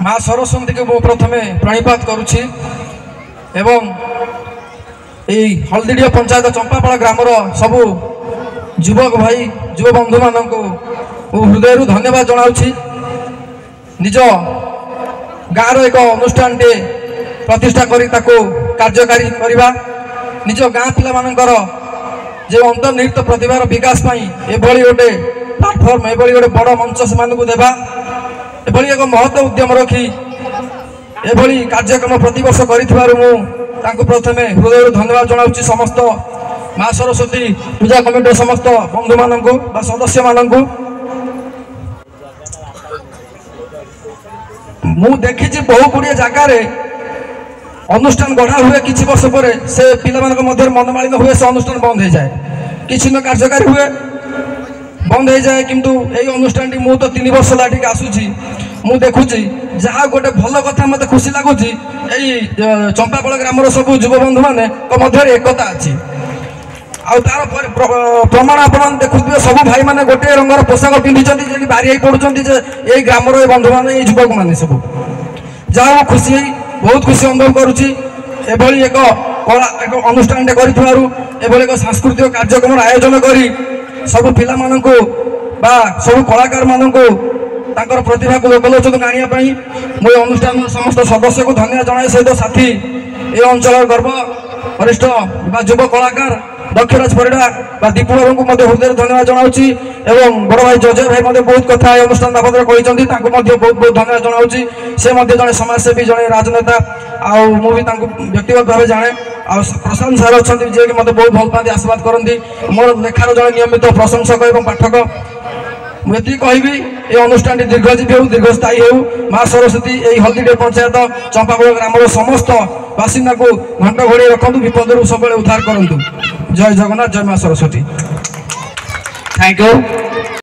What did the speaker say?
माँ सरस्वती को मु प्रथमे प्रणिपात करुछि एवं हल्दीडिया पंचायत चंपापाड़ ग्रामर सबू युवक भाई युव बंधु मान हृदय धन्यवाद जनाऊँगी। निज गाँव एक अनुष्ठान टे प्रतिष्ठा करी ताको कार्यकारी करवा निज गाँ पिला मानकर जो अंतर्निहित प्रतिभार विकास एभली गोटे प्लाटफर्म एभली गोटे बड़ मंच से देवा एभली एक महत्व उद्यम रखी एभली कार्यक्रम प्रतिवर्ष कर प्रथमे हृदय धन्यवाद जनाऊँगी। समस्त माँ सरस्वती पूजा कमिटी समस्त बंधु मानू सदस्य मानू मु देखी बहु गुड़िया जगार अनुष्ठान गढ़ा हुए किसी वर्ष पर से पिला मनमालिन हुए से अनुष्ठान बंद हो जाए किसी न कार्यकारी हुए बंद हो जाए किंतु यही अनुष्ठान मु तो 3 वर्ष लाठी आसूची मु देखुची जहाँ गोटे भल कथा मत खुशी लगुच चंपापाड़ ग्रामर सब युव बंधु मान एकता अच्छी आर प्रमाण आप देखुए सब भाई मैंने गोटे रंगर पोशाक पिंधि बारी पड़ुं ये ग्रामर बंधु मान युवक मैंने सब जहाँ खुशी बहुत खुशी अनुभव करुच्ची एभली एक कला एक अनुष्ठान कर सांस्कृतिक कार्यक्रम आयोजन कर सब पिला मानू सब कलाकार मानू प्रतिभा को लोकलोचन आने मुझे अनुष्ठान समस्त सदस्य को धन्यवाद जनाए सहित साथी ये अंचल गर्व वरिष्ठ युव कलाकार दक्षराज परिड़ा दीपू बाबू को हृदय धन्यवाद जनाऊँगी। बड़ भाई जजय भाई बहुत कथा अनुष्ठान बाबद कहते बहुत बहुत धन्यवाद जनाऊँगी। से जड़े समाजसेवी जड़े राजनेता आउ व्यक्तिगत भाव जाने प्रशांत सार अच्छा जी कि मत बहुत भल पाती आशीर्वाद करती मोर लेखार जड़े नियमित प्रशंसक और पाठक मुझे कहबी ये अनुष्ठान दीर्घजीवी हो दीर्घस्थायी हो माँ सरस्वती यही हल्दीडिया पंचायत चंपापाड़ ग्रामर समस्त बासिंदा को घंट घोड़े रखु विपद सब उद्धार करूँ। जय जगन्नाथ जय माँ सरस्वती। Thank you.